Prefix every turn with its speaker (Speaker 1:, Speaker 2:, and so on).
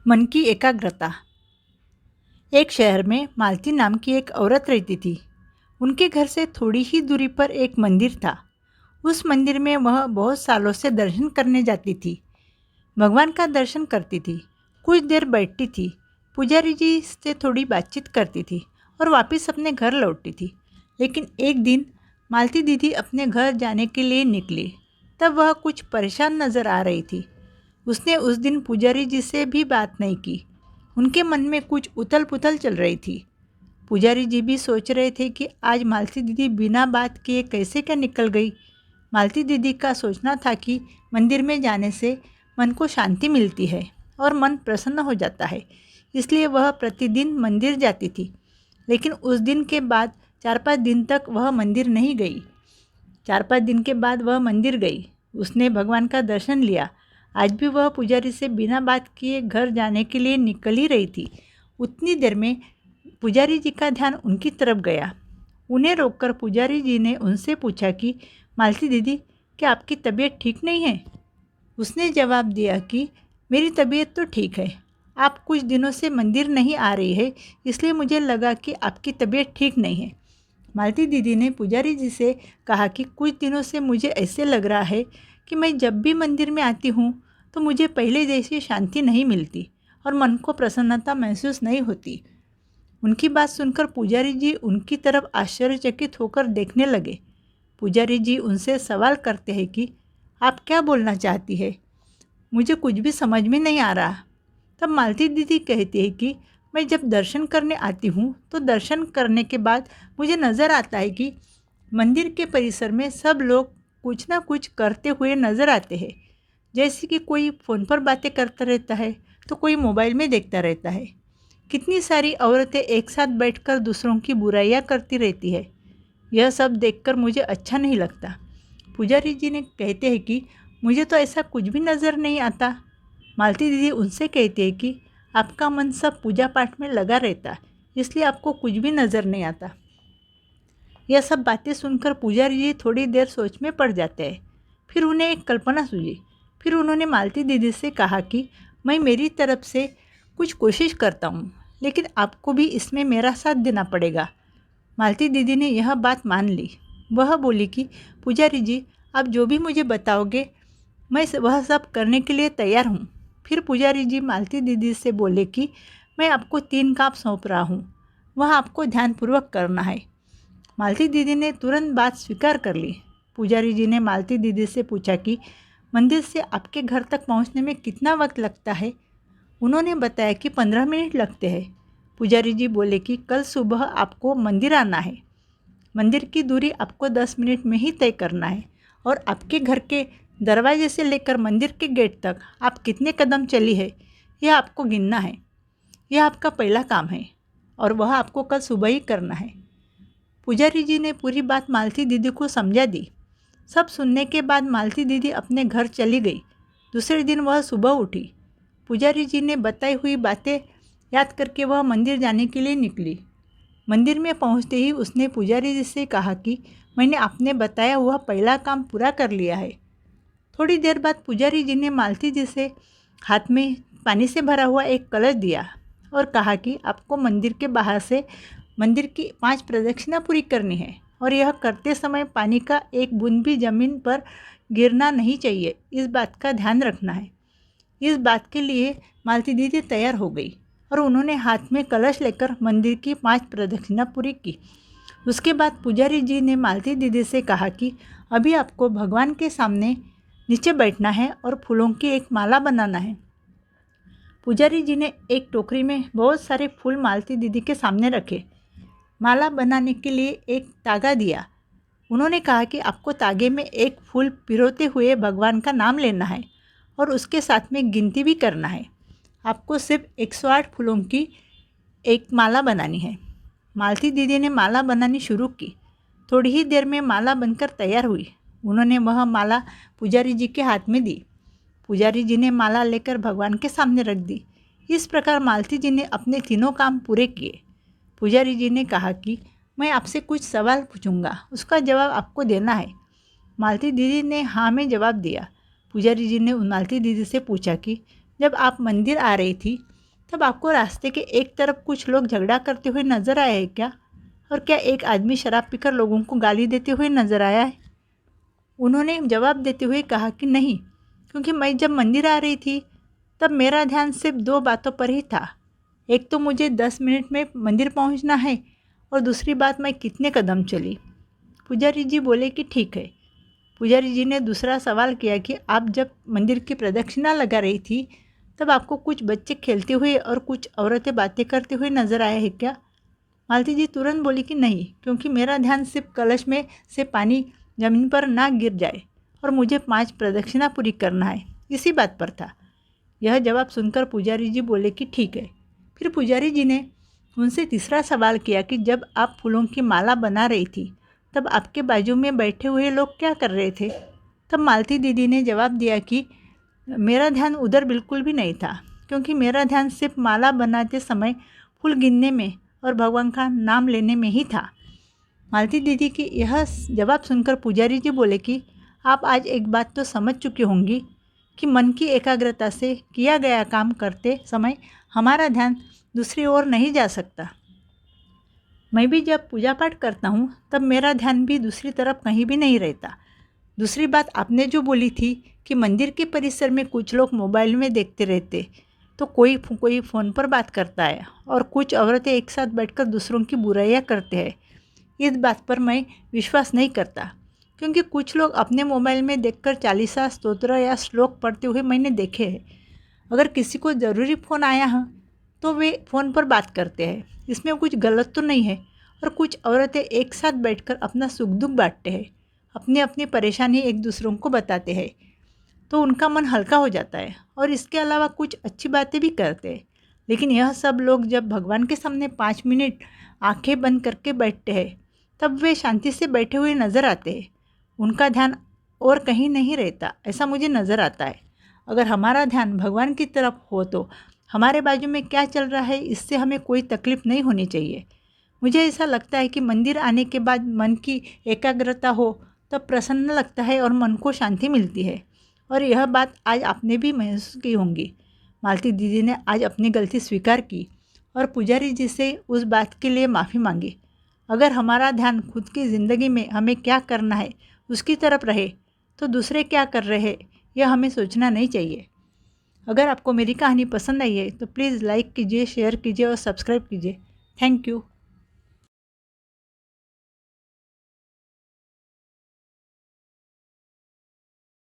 Speaker 1: मन की एकाग्रता। एक शहर में मालती नाम की एक औरत रहती थी। उनके घर से थोड़ी ही दूरी पर एक मंदिर था। उस मंदिर में वह बहुत सालों से दर्शन करने जाती थी। भगवान का दर्शन करती थी, कुछ देर बैठती थी, पुजारी जी से थोड़ी बातचीत करती थी और वापस अपने घर लौटती थी। लेकिन एक दिन मालती दीदी अपने घर जाने के लिए निकली। तब वह कुछ परेशान नज़र आ रही थी। उसने उस दिन पुजारी जी से भी बात नहीं की। उनके मन में कुछ उथल पुथल चल रही थी। पुजारी जी भी सोच रहे थे कि आज मालती दीदी बिना बात किए कैसे क्या निकल गई। मालती दीदी का सोचना था कि मंदिर में जाने से मन को शांति मिलती है और मन प्रसन्न हो जाता है, इसलिए वह प्रतिदिन मंदिर जाती थी। लेकिन उस दिन के बाद 4-5 दिन तक वह मंदिर नहीं गई। 4-5 दिन के बाद वह मंदिर गई। उसने भगवान का दर्शन लिया। आज भी वह पुजारी से बिना बात किए घर जाने के लिए निकल ही रही थी। उतनी देर में पुजारी जी का ध्यान उनकी तरफ गया। उन्हें रोककर पुजारी जी ने उनसे पूछा कि मालती दीदी, क्या आपकी तबीयत ठीक नहीं है? उसने जवाब दिया कि मेरी तबीयत तो ठीक है, आप कुछ दिनों से मंदिर नहीं आ रही है, इसलिए मुझे लगा कि आपकी तबीयत ठीक नहीं है। मालती दीदी ने पुजारी जी से कहा कि कुछ दिनों से मुझे ऐसे लग रहा है कि मैं जब भी मंदिर में आती हूँ तो मुझे पहले जैसी शांति नहीं मिलती और मन को प्रसन्नता महसूस नहीं होती। उनकी बात सुनकर पुजारी जी उनकी तरफ आश्चर्यचकित होकर देखने लगे। पुजारी जी उनसे सवाल करते हैं कि आप क्या बोलना चाहती है? मुझे कुछ भी समझ में नहीं आ रहा। तब मालती दीदी कहती है कि मैं जब दर्शन करने आती हूँ तो दर्शन करने के बाद मुझे नज़र आता है कि मंदिर के परिसर में सब लोग कुछ ना कुछ करते हुए नज़र आते हैं। जैसे कि कोई फ़ोन पर बातें करता रहता है तो कोई मोबाइल में देखता रहता है। कितनी सारी औरतें एक साथ बैठकर दूसरों की बुराइयां करती रहती है। यह सब देखकर मुझे अच्छा नहीं लगता। पुजारी जी ने कहते हैं कि मुझे तो ऐसा कुछ भी नज़र नहीं आता। मालती दीदी उनसे कहती है कि आपका मन सब पूजा पाठ में लगा रहता है, इसलिए आपको कुछ भी नज़र नहीं आता। यह सब बातें सुनकर पुजारी जी थोड़ी देर सोच में पड़ जाते हैं। फिर उन्हें एक कल्पना सूझी। फिर उन्होंने मालती दीदी से कहा कि मैं मेरी तरफ से कुछ कोशिश करता हूँ, लेकिन आपको भी इसमें मेरा साथ देना पड़ेगा। मालती दीदी ने यह बात मान ली। वह बोली कि पुजारी जी, आप जो भी मुझे बताओगे मैं वह सब करने के लिए तैयार हूँ। फिर पुजारी जी मालती दीदी से बोले कि मैं आपको 3 काम सौंप रहा हूँ, वह आपको ध्यानपूर्वक करना है। मालती दीदी ने तुरंत बात स्वीकार कर ली। पुजारी जी ने मालती दीदी से पूछा कि मंदिर से आपके घर तक पहुँचने में कितना वक्त लगता है? उन्होंने बताया कि 15 मिनट लगते हैं। पुजारी जी बोले कि कल सुबह आपको मंदिर आना है। मंदिर की दूरी आपको 10 मिनट में ही तय करना है और आपके घर के दरवाजे से लेकर मंदिर के गेट तक आप कितने कदम चली है, यह आपको गिनना है। यह आपका पहला काम है और वह आपको कल सुबह ही करना है। पुजारी जी ने पूरी बात मालती दीदी को समझा दी। सब सुनने के बाद मालती दीदी अपने घर चली गई। दूसरे दिन वह सुबह उठी। पुजारी जी ने बताई हुई बातें याद करके वह मंदिर जाने के लिए निकली। मंदिर में पहुंचते ही उसने पुजारी जी से कहा कि मैंने आपने बताया हुआ पहला काम पूरा कर लिया है। थोड़ी देर बाद पुजारी जी ने मालती जी से हाथ में पानी से भरा हुआ एक कलश दिया और कहा कि आपको मंदिर के बाहर से मंदिर की 5 प्रदक्षिणा पूरी करनी है और यह करते समय पानी का एक बूंद भी जमीन पर गिरना नहीं चाहिए, इस बात का ध्यान रखना है। इस बात के लिए मालती दीदी तैयार हो गई और उन्होंने हाथ में कलश लेकर मंदिर की 5 प्रदक्षिणा पूरी की। उसके बाद पुजारी जी ने मालती दीदी से कहा कि अभी आपको भगवान के सामने नीचे बैठना है और फूलों की एक माला बनाना है। पुजारी जी ने एक टोकरी में बहुत सारे फूल मालती दीदी के सामने रखे। माला बनाने के लिए एक तागा दिया। उन्होंने कहा कि आपको तागे में एक फूल पिरोते हुए भगवान का नाम लेना है और उसके साथ में गिनती भी करना है। आपको सिर्फ 108 फूलों की एक माला बनानी है। मालती दीदी ने माला बनानी शुरू की। थोड़ी ही देर में माला बनकर तैयार हुई। उन्होंने वह माला पुजारी जी के हाथ में दी। पुजारी जी ने माला लेकर भगवान के सामने रख दी। इस प्रकार मालती जी ने अपने तीनों काम पूरे किए। पुजारी जी ने कहा कि मैं आपसे कुछ सवाल पूछूंगा, उसका जवाब आपको देना है। मालती दीदी ने हाँ में जवाब दिया। पुजारी जी ने मालती दीदी से पूछा कि जब आप मंदिर आ रही थी तब आपको रास्ते के एक तरफ कुछ लोग झगड़ा करते हुए नजर आए हैं क्या? और क्या एक आदमी शराब पीकर लोगों को गाली देते हुए नजर आया है? उन्होंने जवाब देते हुए कहा कि नहीं, क्योंकि मैं जब मंदिर आ रही थी तब मेरा ध्यान सिर्फ दो बातों पर ही था। एक तो मुझे 10 मिनट में मंदिर पहुंचना है और दूसरी बात मैं कितने कदम चली। पुजारी जी बोले कि ठीक है। पुजारी जी ने दूसरा सवाल किया कि आप जब मंदिर की प्रदक्षिणा लगा रही थी तब आपको कुछ बच्चे खेलते हुए और कुछ औरतें बातें करते हुए नजर आए हैं क्या? मालती जी तुरंत बोली कि नहीं, क्योंकि मेरा ध्यान सिर्फ कलश में से पानी जमीन पर ना गिर जाए और मुझे 5 प्रदक्षिणा पूरी करना है, इसी बात पर था। यह जवाब सुनकर पुजारी जी बोले कि ठीक है। फिर पुजारी जी ने उनसे तीसरा सवाल किया कि जब आप फूलों की माला बना रही थी तब आपके बाजू में बैठे हुए लोग क्या कर रहे थे? तब मालती दीदी ने जवाब दिया कि मेरा ध्यान उधर बिल्कुल भी नहीं था, क्योंकि मेरा ध्यान सिर्फ माला बनाते समय फूल गिनने में और भगवान का नाम लेने में ही था। मालती दीदी की यह जवाब सुनकर पुजारी जी बोले कि आप आज एक बात तो समझ चुकी होंगी कि मन की एकाग्रता से किया गया काम करते समय हमारा ध्यान दूसरी ओर नहीं जा सकता। मैं भी जब पूजा पाठ करता हूँ तब मेरा ध्यान भी दूसरी तरफ कहीं भी नहीं रहता। दूसरी बात आपने जो बोली थी कि मंदिर के परिसर में कुछ लोग मोबाइल में देखते रहते, तो कोई फ़ोन पर बात करता है और कुछ औरतें एक साथ बैठकर दूसरों की बुराइयां करते हैं। इस बात पर मैं विश्वास नहीं करता, क्योंकि कुछ लोग अपने मोबाइल में देखकर चालीसा स्तोत्र या श्लोक पढ़ते हुए मैंने देखे हैं। अगर किसी को ज़रूरी फ़ोन आया है तो वे फ़ोन पर बात करते हैं, इसमें कुछ गलत तो नहीं है। और कुछ औरतें एक साथ बैठकर अपना सुख दुख बांटते हैं, अपनी अपनी परेशानी एक दूसरों को बताते हैं, तो उनका मन हल्का हो जाता है और इसके अलावा कुछ अच्छी बातें भी करते हैं। लेकिन यह सब लोग जब भगवान के सामने 5 मिनट आंखें बंद करके बैठते हैं तब वे शांति से बैठे हुए नज़र आते हैं। उनका ध्यान और कहीं नहीं रहता, ऐसा मुझे नज़र आता है। अगर हमारा ध्यान भगवान की तरफ हो तो हमारे बाजू में क्या चल रहा है इससे हमें कोई तकलीफ़ नहीं होनी चाहिए। मुझे ऐसा लगता है कि मंदिर आने के बाद मन की एकाग्रता हो तब प्रसन्न लगता है और मन को शांति मिलती है। और यह बात आज आपने भी महसूस की होंगी। मालती दीदी ने आज अपनी गलती स्वीकार की और पुजारी जी से उस बात के लिए माफ़ी मांगी। अगर हमारा ध्यान खुद की ज़िंदगी में हमें क्या करना है उसकी तरफ रहे तो दूसरे क्या कर रहे हैं यह हमें सोचना नहीं चाहिए। अगर आपको मेरी कहानी पसंद आई है तो प्लीज़ लाइक कीजिए, शेयर कीजिए और सब्सक्राइब कीजिए। Thank you.